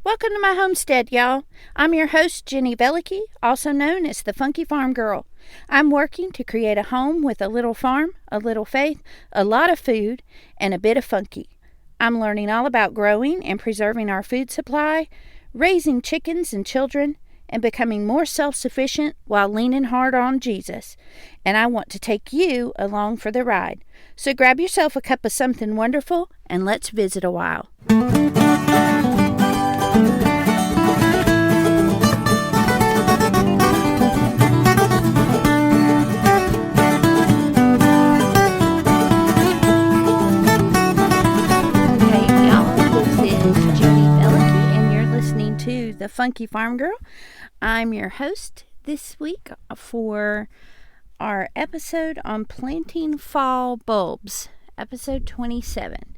Welcome to my homestead, y'all. I'm your host, Jenny Velicky, also known as the Funky Farm Girl. I'm working to create a home with a little farm, a little faith, a lot of food, and a bit of funky. I'm learning all about growing and preserving our food supply, raising chickens and children, and becoming more self-sufficient while leaning hard on Jesus. And I want to take you along for the ride. So grab yourself a cup of something wonderful and let's visit a while. The Funky Farm Girl. I'm your host this week for our episode on planting fall bulbs, episode 27.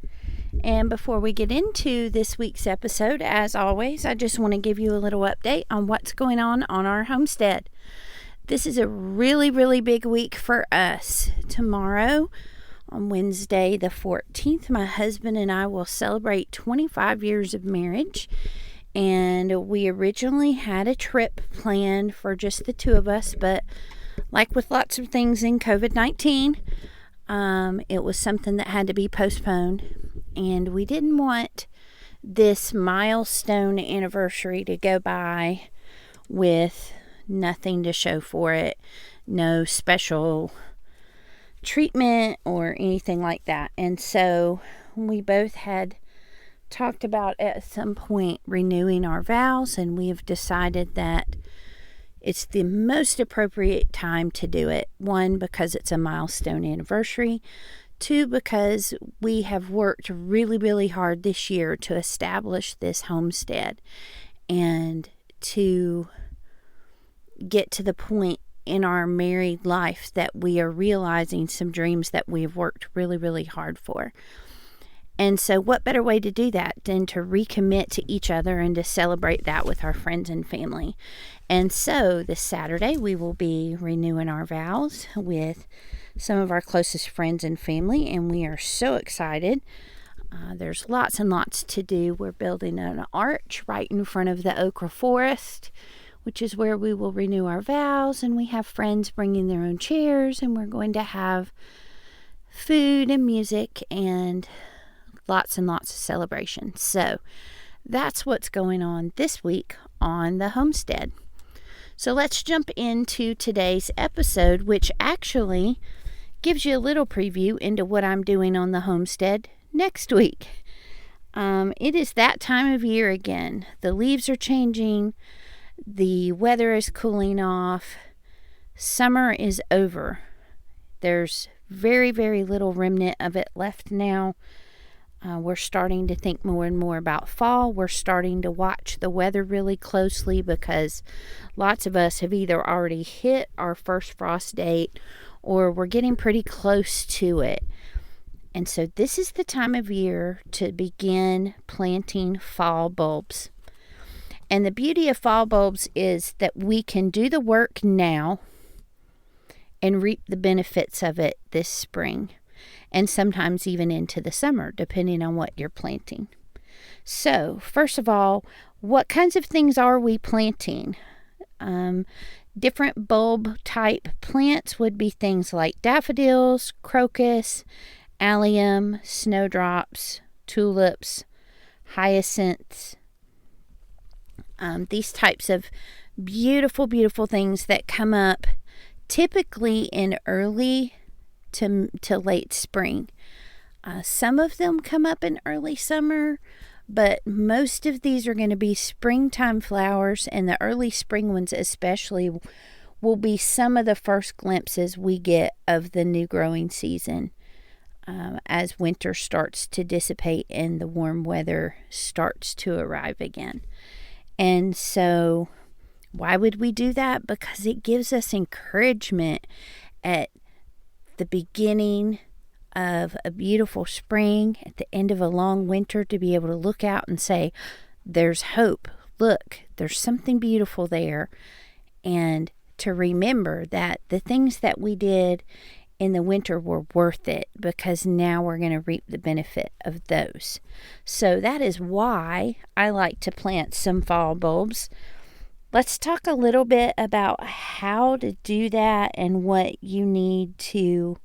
And before we get into this week's episode, as always, I just want to give you a little update on what's going on our homestead. This is a really big week for us. Tomorrow, on Wednesday the 14th, my husband and I will celebrate 25 years of marriage. And we originally had a trip planned for just the two of us, but like with lots of things in COVID-19, it was something that had to be postponed. And we didn't want this milestone anniversary to go by with nothing to show for it, no special treatment or anything like that. And so we both had talked about at some point renewing our vows, and we have decided that it's the most appropriate time to do it. One, because it's a milestone anniversary. Two, because we have worked really hard this year to establish this homestead and to get to the point in our married life that we are realizing some dreams that we have worked really hard for. And so what better way to do that than to recommit to each other and to celebrate that with our friends and family. And so this Saturday we will be renewing our vows with some of our closest friends and family, and we are so excited. There's lots and lots to do. We're building an arch right in front of the okra forest, which is where we will renew our vows, and we have friends bringing their own chairs, and we're going to have food and music and lots and lots of celebration. So that's what's going on this week on the homestead. So let's jump into today's episode, which actually gives you a little preview into what I'm doing on the homestead next week. It is that time of year again. The leaves are changing. The weather is cooling off. Summer is over. There's very little remnant of it left now. We're starting to think more and more about fall. We're starting to watch the weather really closely because lots of us have either already hit our first frost date or we're getting pretty close to it. And so this is the time of year to begin planting fall bulbs. And the beauty of fall bulbs is that we can do the work now and reap the benefits of it this spring. And sometimes even into the summer, depending on what you're planting. So, first of all, what kinds of things are we planting? Different bulb type plants would be things like daffodils, crocus, allium, snowdrops, tulips, hyacinths. These types of beautiful things that come up typically in early to late spring. Some of them come up in early summer, but most of these are going to be springtime flowers, and the early spring ones especially will be some of the first glimpses we get of the new growing season as winter starts to dissipate and the warm weather starts to arrive again. And so why would we do that? Because it gives us encouragement at the beginning of a beautiful spring, at the end of a long winter, to be able to look out and say, there's hope. Look, there's something beautiful there. And to remember that the things that we did in the winter were worth it, because now we're going to reap the benefit of those. So that is why I like to plant some fall bulbs. Let's talk a little bit about how to do that and what you need to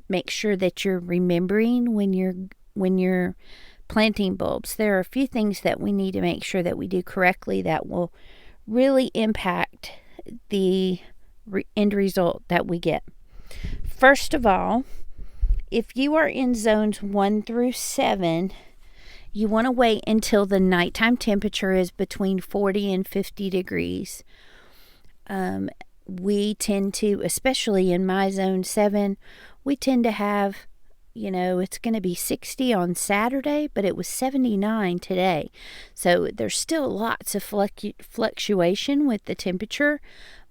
make sure that you're remembering when you're planting bulbs. There are a few things that we need to make sure that we do correctly that will really impact the end result that we get. First of all, if you are in zones 1 through 7, you want to wait until the nighttime temperature is between 40 and 50 degrees. We tend to, especially in my zone 7, we tend to have, it's going to be 60 on Saturday, but it was 79 today. So there's still lots of fluctuation with the temperature,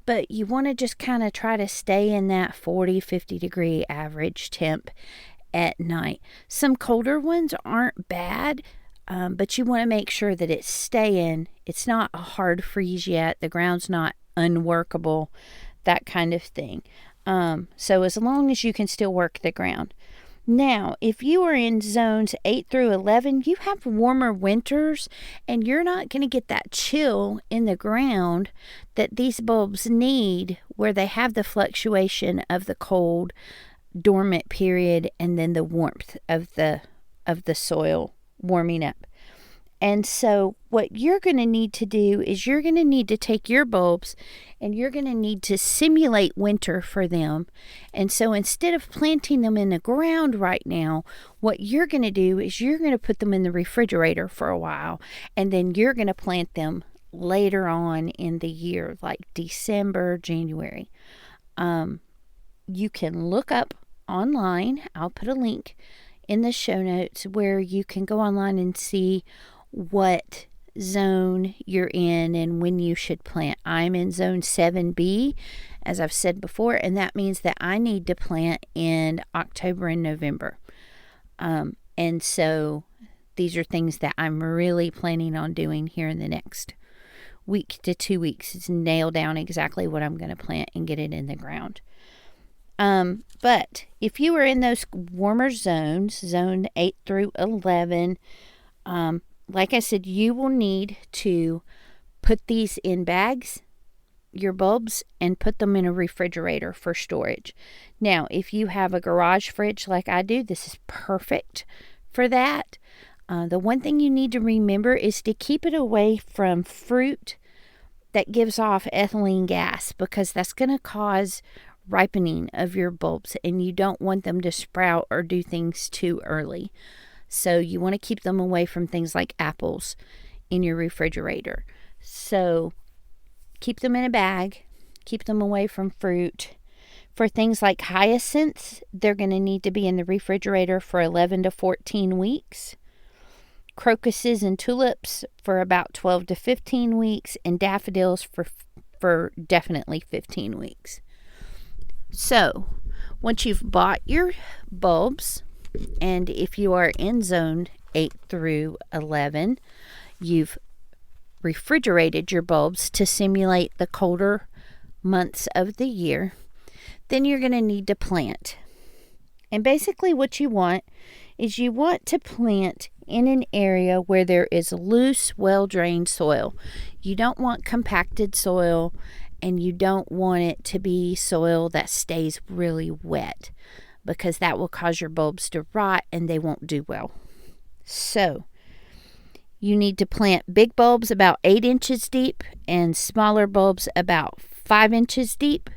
but you want to just kind of try to stay in that 40, 50 degree average temp at night. Some colder ones aren't bad, but you want to make sure that it's staying. It's not a hard freeze yet. The ground's not unworkable, that kind of thing. So as long as you can still work the ground. Now, if you are in zones 8 through 11, you have warmer winters, and you're not going to get that chill in the ground that these bulbs need, where they have the fluctuation of the cold dormant period and then the warmth of the soil warming up. And so what you're going to need to do is you're going to need to take your bulbs and you're going to need to simulate winter for them. And so instead of planting them in the ground right now, what you're going to do is you're going to put them in the refrigerator for a while, and then you're going to plant them later on in the year, like December, January. You can look up online. I'll put a link in the show notes where you can go online and see what zone you're in and when you should plant. I'm in zone 7B, as I've said before, and that means that I need to plant in October and November. And so these are things that I'm really planning on doing here in the next week to 2 weeks, is nail down exactly what I'm going to plant and get it in the ground. But if you are in those warmer zones, zone 8 through 11, like I said, you will need to put these in bags, your bulbs, and put them in a refrigerator for storage. Now, if you have a garage fridge like I do, this is perfect for that. The one thing you need to remember is to keep it away from fruit that gives off ethylene gas, because that's going to cause ripening of your bulbs, and you don't want them to sprout or do things too early. So you want to keep them away from things like apples in your refrigerator. So keep them in a bag, keep them away from fruit. For things like hyacinths, they're going to need to be in the refrigerator for 11 to 14 weeks. Crocuses and tulips for about 12 to 15 weeks, and daffodils for definitely 15 weeks. So, once you've bought your bulbs, and if you are in zone 8 through 11, you've refrigerated your bulbs to simulate the colder months of the year, then you're going to need to plant. And basically what you want is you want to plant in an area where there is loose, well-drained soil. You don't want compacted soil, and you don't want it to be soil that stays really wet, because that will cause your bulbs to rot and they won't do well. So you need to plant big bulbs about 8 inches deep and smaller bulbs about 5 inches deep.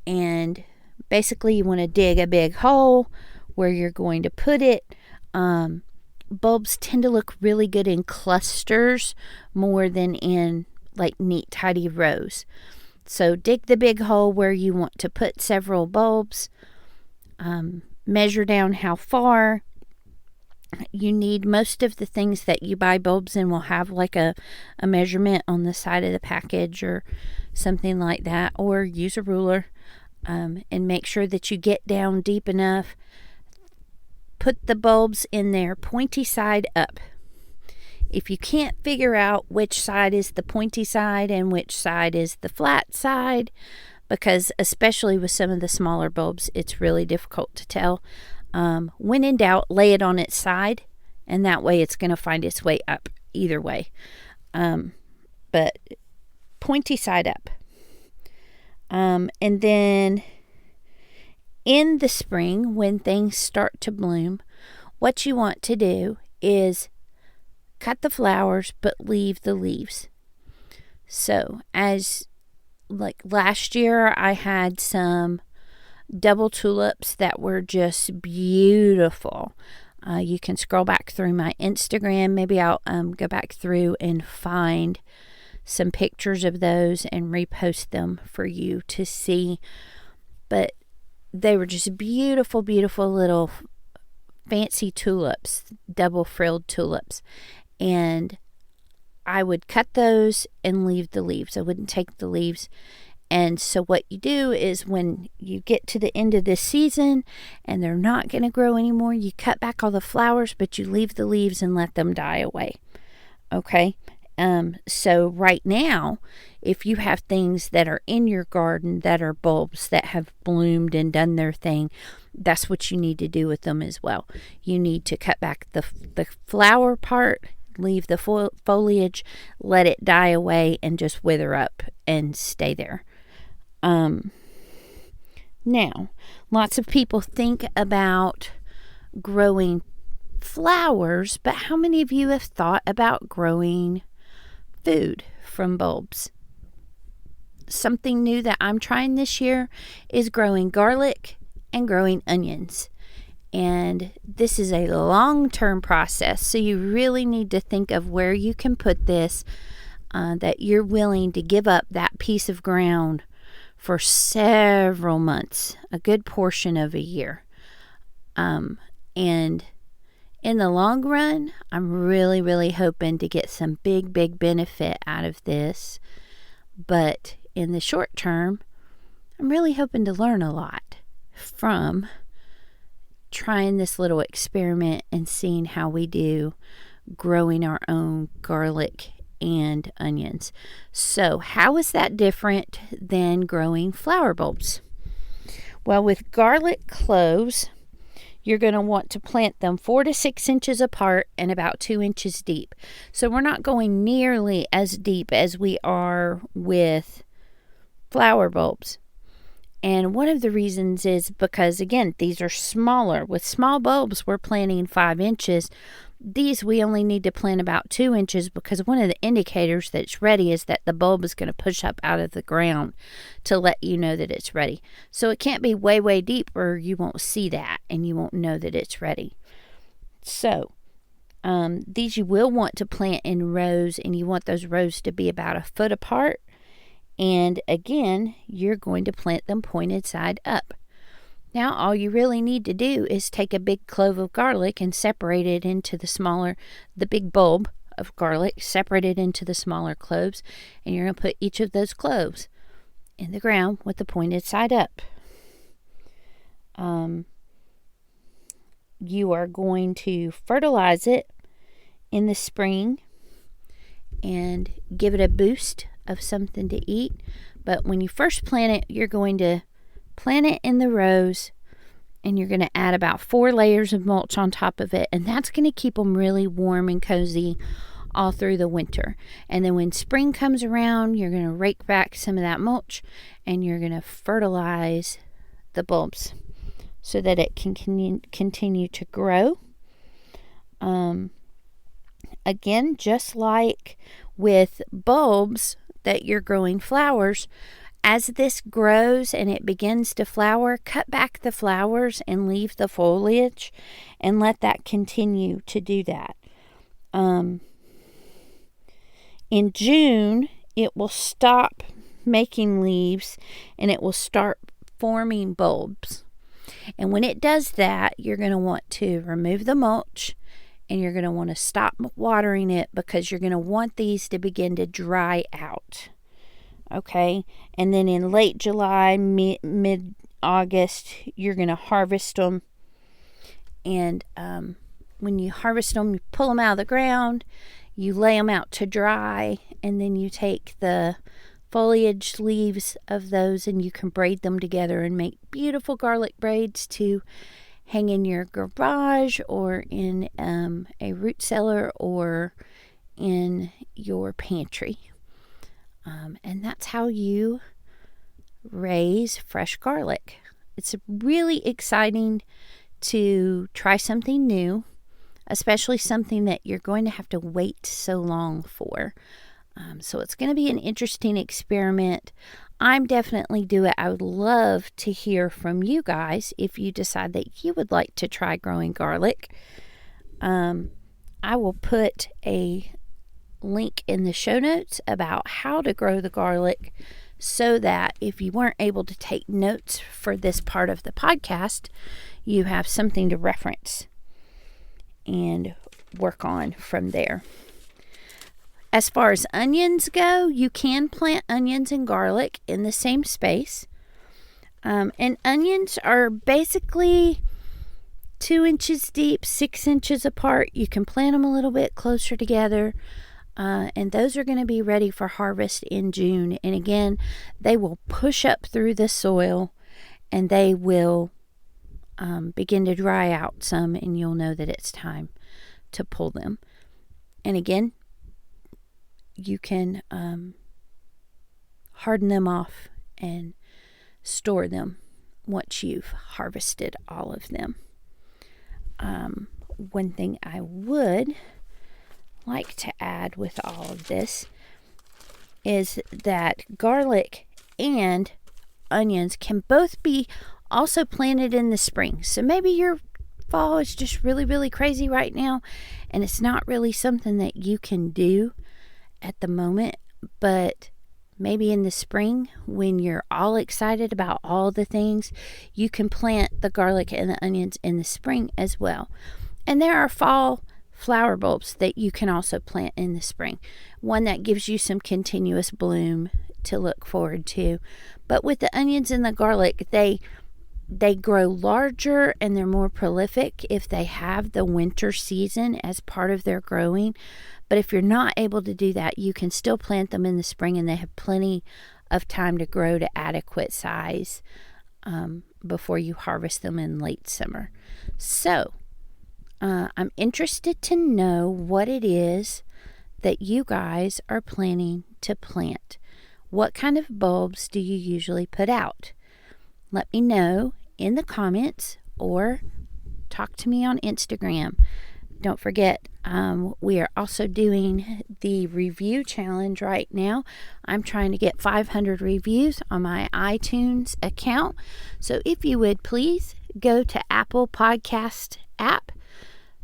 And basically you want to dig a big hole where you're going to put it. Bulbs tend to look really good in clusters more than in like neat, tidy rows. So dig the big hole where you want to put several bulbs. Measure down how far. You need, most of the things that you buy bulbs in will have like a measurement on the side of the package or something like that, or use a ruler, and make sure that you get down deep enough. Put the bulbs in there pointy side up. If you can't figure out which side is the pointy side and which side is the flat side, because especially with some of the smaller bulbs, it's really difficult to tell. When in doubt, lay it on its side, and that way it's going to find its way up either way. But pointy side up. And then in the spring, when things start to bloom, what you want to do is cut the flowers but leave the leaves. So as like last year, I had some double tulips that were just beautiful. You can scroll back through my Instagram. Maybe I'll go back through and find some pictures of those and repost them for you to see. But they were just beautiful, beautiful little fancy tulips, double frilled tulips. And I would cut those and leave the leaves. I wouldn't take the leaves. And so what you do is when you get to the end of this season and they're not going to grow anymore, you cut back all the flowers, but you leave the leaves and let them die away. Okay? So right now, if you have things that are in your garden that are bulbs that have bloomed and done their thing, that's what you need to do with them as well. You need to cut back the flower part, leave the foliage, let it die away, and just wither up and stay there. Now, lots of people think about growing flowers, but how many of you have thought about growing food from bulbs? Something new that I'm trying this year is growing garlic and growing onions. And this is a long-term process, so you really need to think of where you can put this, that you're willing to give up that piece of ground for several months, a good portion of a year. And in the long run, I'm really, really hoping to get some big, big benefit out of this. But in the short term, I'm really hoping to learn a lot from trying this little experiment and seeing how we do growing our own garlic and onions. So how is that different than growing flower bulbs? Well, with garlic cloves, you're going to want to plant them 4 to 6 inches apart and about 2 inches deep. So we're not going nearly as deep as we are with flower bulbs. And one of the reasons is because, again, these are smaller. With small bulbs, we're planting 5 inches. These we only need to plant about 2 inches because one of the indicators that it's ready is that the bulb is going to push up out of the ground to let you know that it's ready. So it can't be way, way deep or you won't see that and you won't know that it's ready. So these you will want to plant in rows, and you want those rows to be about 1 foot apart. And again, you're going to plant them pointed side up. Now, all you really need to do is take a big clove of garlic and separate it into the big bulb of garlic, separate it into the smaller cloves, and you're going to put each of those cloves in the ground with the pointed side up. You are going to fertilize it in the spring and give it a boost of something to eat. But when you first plant it, you're going to plant it in the rows, and you're going to add about 4 layers of mulch on top of it, and that's going to keep them really warm and cozy all through the winter. And then when spring comes around, you're going to rake back some of that mulch, and you're going to fertilize the bulbs so that it can continue to grow. Again, just like with bulbs that you're growing flowers, as this grows and it begins to flower, cut back the flowers and leave the foliage and let that continue to do that. In June, it will stop making leaves and it will start forming bulbs. And when it does that, you're going to want to remove the mulch and you're going to want to stop watering it because you're going to want these to begin to dry out. Okay, and then in late July, mid-August, you're going to harvest them. And when you harvest them, you pull them out of the ground, you lay them out to dry, and then you take the foliage leaves of those, and you can braid them together and make beautiful garlic braids to hang in your garage or in a root cellar or in your pantry. And that's how you raise fresh garlic. It's really exciting to try something new, especially something that you're going to have to wait so long for. So it's going to be an interesting experiment. I'm definitely do it. I would love to hear from you guys if you decide that you would like to try growing garlic. I will put a link in the show notes about how to grow the garlic so that if you weren't able to take notes for this part of the podcast, you have something to reference and work on from there. As far as onions go, you can plant onions and garlic in the same space. And onions are basically 2 inches deep, 6 inches apart. You can plant them a little bit closer together. And those are going to be ready for harvest in June. And again, they will push up through the soil and they will begin to dry out some, and you'll know that it's time to pull them. And again, you can harden them off and store them once you've harvested all of them. One thing I would like to add with all of this is that garlic and onions can both be also planted in the spring. So maybe your fall is just really, really crazy right now, and it's not really something that you can do at the moment, but maybe in the spring when you're all excited about all the things, you can plant the garlic and the onions in the spring as well. And there are fall flower bulbs that you can also plant in the spring. One that gives you some continuous bloom to look forward to. But with the onions and the garlic, they grow larger and they're more prolific if they have the winter season as part of their growing. But if you're not able to do that, you can still plant them in the spring, and they have plenty of time to grow to adequate size before you harvest them in late summer. So I'm interested to know what it is that you guys are planning to plant. What kind of bulbs do you usually put out? Let me know in the comments or talk to me on Instagram. Don't forget, we are also doing the review challenge right now. I'm trying to get 500 reviews on my iTunes account. So if you would please go to Apple Podcast app,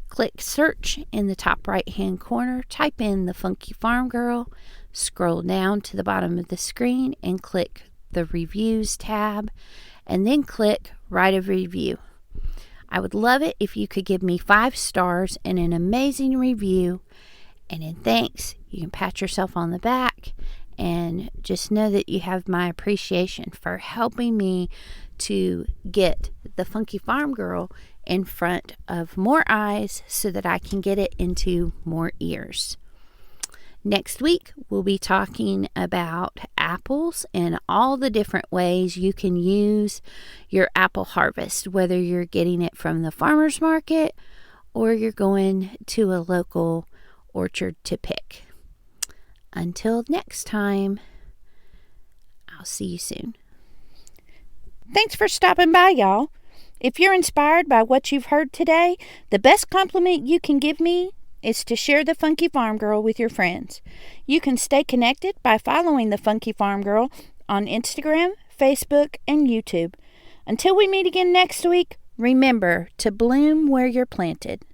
click search in the top right hand corner, type in The Funky Farm Girl, scroll down to the bottom of the screen and click the reviews tab, and then click write a review. I would love it if you could give me 5 stars and an amazing review. And in thanks, you can pat yourself on the back and just know that you have my appreciation for helping me to get the Funky Farm Girl in front of more eyes so that I can get it into more ears. Next week, we'll be talking about apples and all the different ways you can use your apple harvest, whether you're getting it from the farmer's market or you're going to a local orchard to pick. Until next time, I'll see you soon. Thanks for stopping by, y'all. If you're inspired by what you've heard today, the best compliment you can give me is to share the Funky Farm Girl with your friends. You can stay connected by following the Funky Farm Girl on Instagram, Facebook, and YouTube. Until we meet again next week, remember to bloom where you're planted.